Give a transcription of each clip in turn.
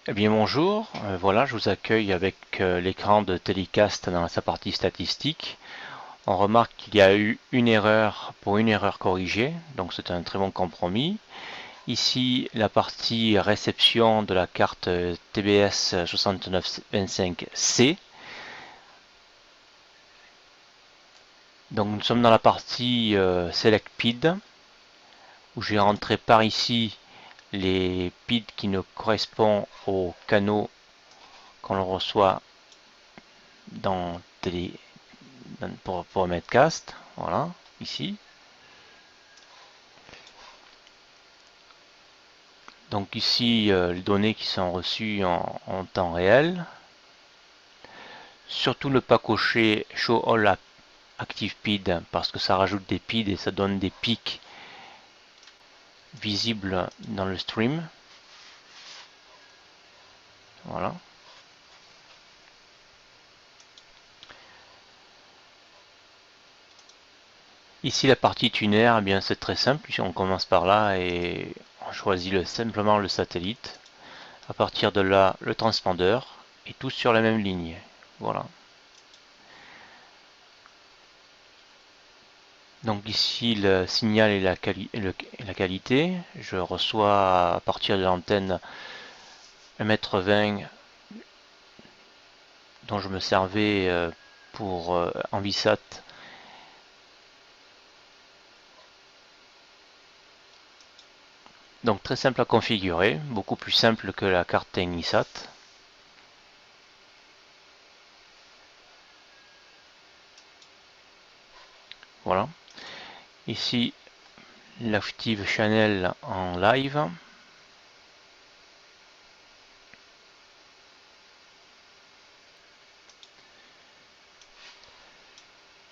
Eh bien bonjour, voilà, je vous accueille avec l'écran de Telecast dans sa partie statistique. On remarque qu'il y a eu une erreur pour une erreur corrigée, donc c'est un très bon compromis. Ici, la partie réception de la carte TBS 6925C. Donc nous sommes dans la partie Select PID, où j'ai rentré par ici les PID qui ne correspondent aux canaux qu'on reçoit dans Télé, pour Medcast, voilà, ici. Donc ici, les données qui sont reçues en temps réel. Surtout ne pas cocher Show All Active PID parce que ça rajoute des PID et ça donne des pics visibles dans le stream. Voilà. Ici la partie tuner, eh bien c'est très simple, on commence par là et on choisit simplement le satellite. À partir de là, le transpondeur et tout sur la même ligne. Voilà. Donc ici le signal et la qualité. Je reçois à partir de l'antenne 1,20 m dont je me servais pour Envisat. Donc très simple à configurer, beaucoup plus simple que la carte Technisat. Voilà. Ici l'active channel en live.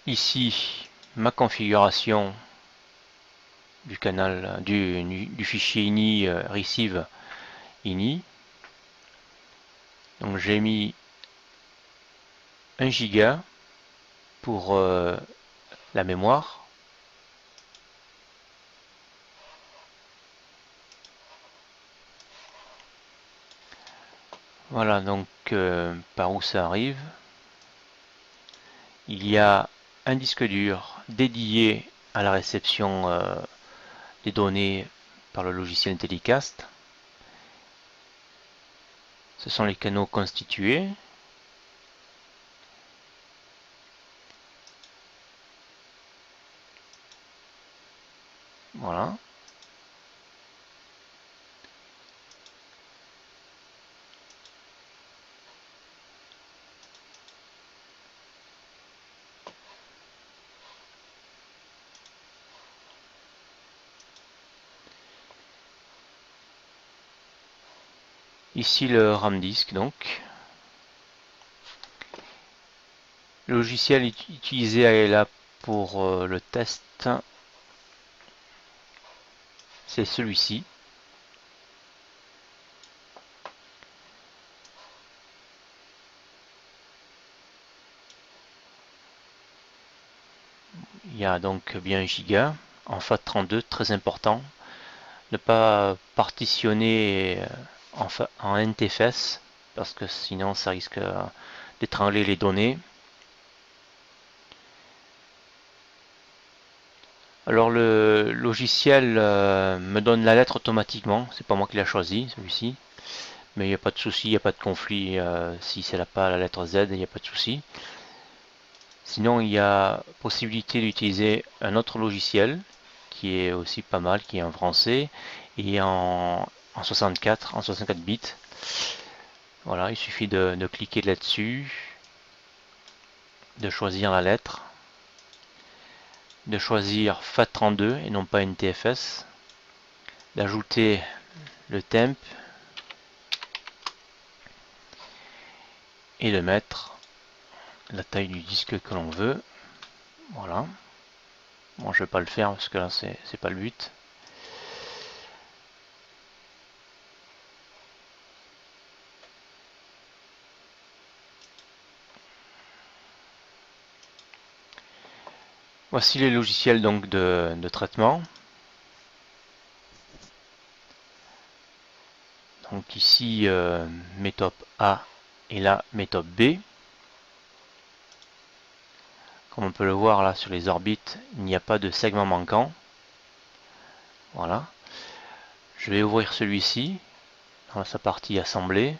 Ici ma configuration du canal du fichier ini receive ini. Donc j'ai mis 1 giga pour la mémoire. Voilà donc par où ça arrive. Il y a un disque dur dédié à la réception des données par le logiciel Telecast. Ce sont les canaux constitués. Voilà. Ici le RAM disk donc. Le logiciel utilisé est là pour le test, c'est celui-ci. Il y a donc bien 1 giga en FAT32, très important. Ne pas partitionner en NTFS parce que sinon ça risque d'étrangler les données. Alors le logiciel me donne la lettre automatiquement, c'est pas moi qui l'ai choisi celui-ci, mais il n'y a pas de souci, il n'y a pas de conflit si c'est pas la lettre Z, il n'y a pas de souci. Sinon il y a possibilité d'utiliser un autre logiciel qui est aussi pas mal, qui est en français et en 64 bits. Voilà, il suffit de cliquer là-dessus, de choisir la lettre, de choisir FAT32 et non pas NTFS, d'ajouter le temp et de mettre la taille du disque que l'on veut. Voilà. Bon, je vais pas le faire parce que là c'est pas le but. Voici les logiciels donc de traitement. Donc ici méthode A et là méthode B. Comme on peut le voir là sur les orbites, il n'y a pas de segment manquant. Voilà. Je vais ouvrir celui-ci dans sa partie assemblée.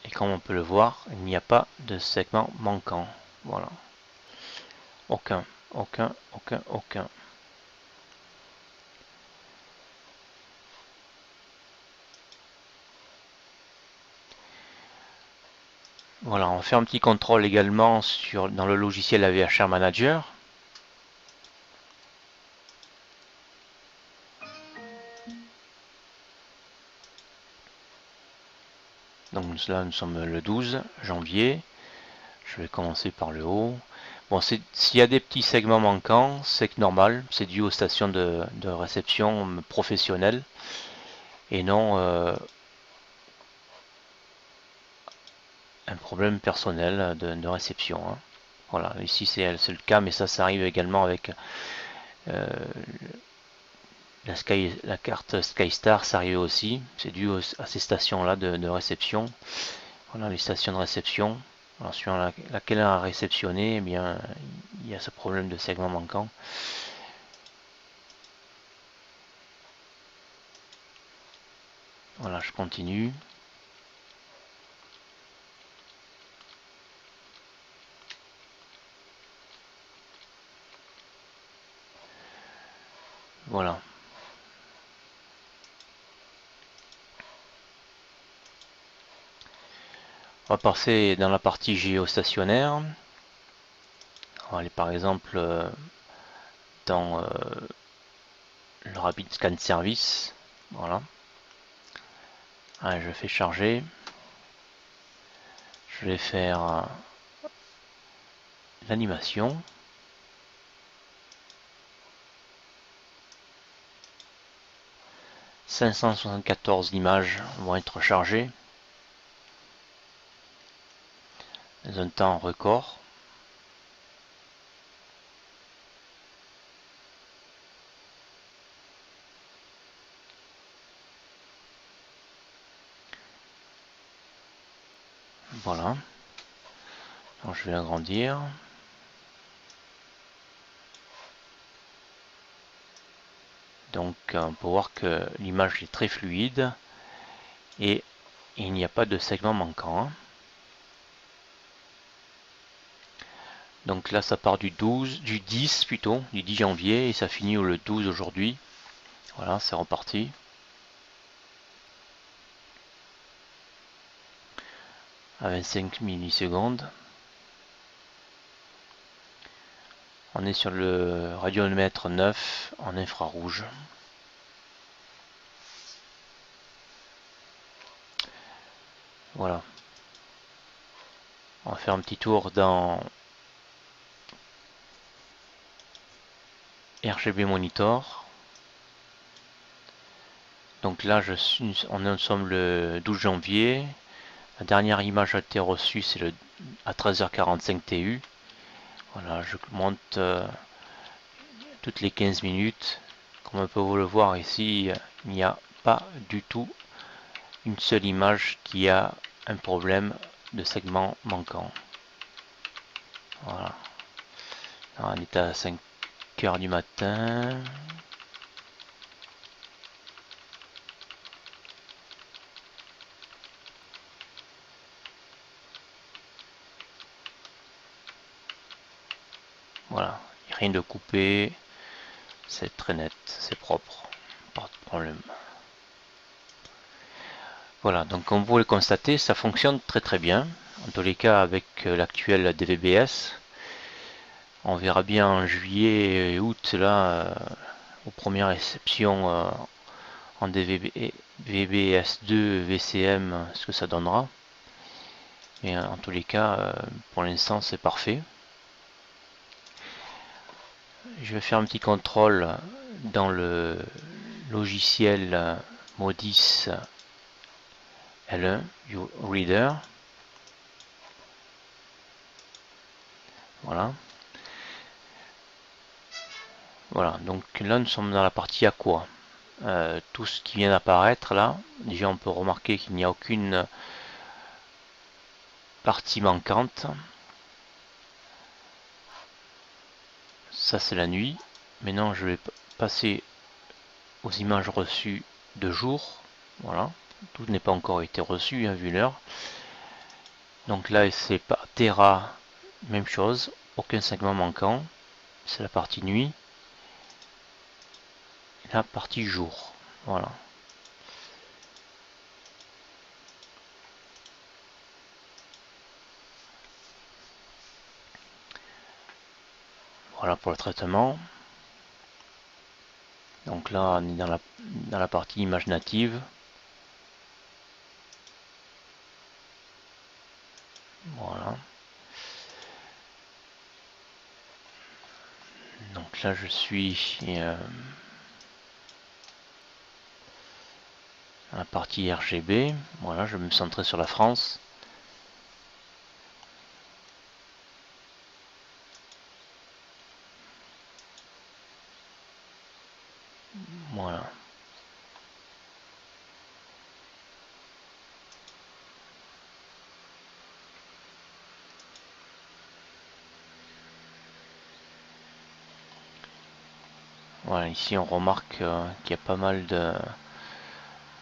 Et comme on peut le voir, il n'y a pas de segment manquant. Voilà. Aucun. Voilà, on fait un petit contrôle également dans le logiciel AVHR Manager. Donc là, nous sommes le 12 janvier. Je vais commencer par le haut. Bon, s'il y a des petits segments manquants, c'est normal. C'est dû aux stations de réception professionnelles et non un problème personnel de réception. Hein. Voilà, ici c'est le cas, mais ça arrive également avec euh, la carte SkyStar, ça arrive aussi. C'est dû à ces stations-là de réception. Voilà, les stations de réception. Alors, sur laquelle on a réceptionné, eh bien, il y a ce problème de segment manquant. Voilà, je continue. Voilà. On va passer dans la partie géostationnaire. On va aller par exemple dans le Rapid Scan Service. Voilà. Allez, je fais charger. Je vais faire l'animation. « 574 images vont être chargées dans un temps record. Voilà. Donc je vais agrandir. Donc on peut voir que l'image est très fluide et il n'y a pas de segment manquant. Donc là ça part du 10 plutôt, du 10 janvier et ça finit le 12 aujourd'hui. Voilà, c'est reparti. À 25 millisecondes. On est sur le radiomètre 9 en infrarouge. Voilà. On va faire un petit tour dans RGB Monitor. Donc là, on sommes le 12 janvier. La dernière image a été reçue, c'est à 13h45 TU. Voilà, je monte toutes les 15 minutes. Comme on peut vous le voir ici, il n'y a pas du tout une seule image qui a un problème de segment manquant. Voilà. Alors, on est à 5h du matin. Voilà, rien de coupé, c'est très net, c'est propre, pas de problème. Voilà, donc comme vous le constatez, ça fonctionne très très bien. En tous les cas, avec l'actuel DVB-S, on verra bien en juillet et août là, aux premières réceptions en DVB-S2 VCM, ce que ça donnera. Mais en tous les cas, pour l'instant, c'est parfait. Je vais faire un petit contrôle dans le logiciel Modis L1 Reader. Voilà. Voilà, donc là nous sommes dans la partie Aqua. tout ce qui vient d'apparaître là. Déjà on peut remarquer qu'il n'y a aucune partie manquante. Ça c'est la nuit. Maintenant je vais passer aux images reçues de jour. Voilà, tout n'est pas encore été reçu hein, vu l'heure. Donc là c'est pas Terra, même chose, aucun segment manquant. C'est la partie nuit. Et la partie jour. Voilà. Voilà pour le traitement. Donc là on est dans la partie image native. Voilà. Donc là je suis dans la partie RGB. Voilà, je vais me centrer sur la France. Voilà. Voilà, ici on remarque qu'il y a pas mal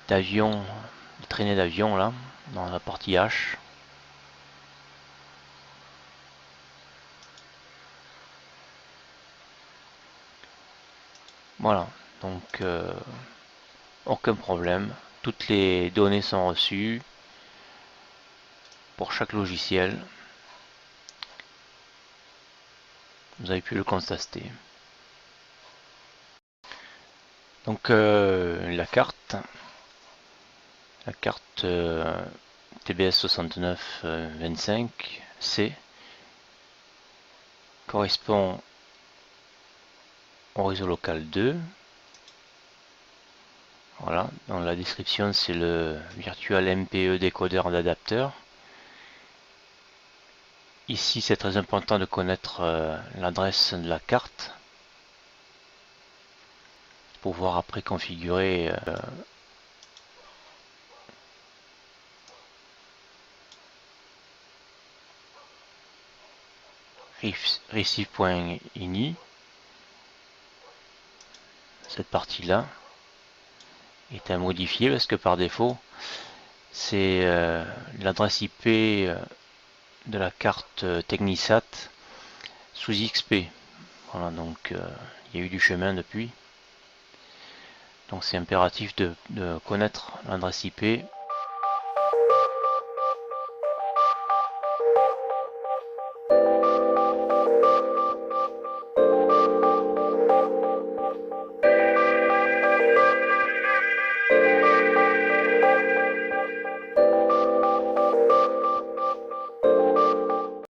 d'avions, de traînées d'avions là, dans la partie H. Voilà, donc aucun problème. Toutes les données sont reçues pour chaque logiciel. Vous avez pu le constater. Donc la carte TBS 6925C correspond au réseau local 2. Voilà, dans la description c'est le Virtual MPE décodeur d'adapteur. Ici c'est très important de connaître l'adresse de la carte pour pouvoir après configurer receive.ini. Cette partie là est à modifier parce que par défaut c'est l'adresse IP de la carte Technisat sous XP. Voilà, donc il y a eu du chemin depuis. Donc c'est impératif de connaître l'adresse IP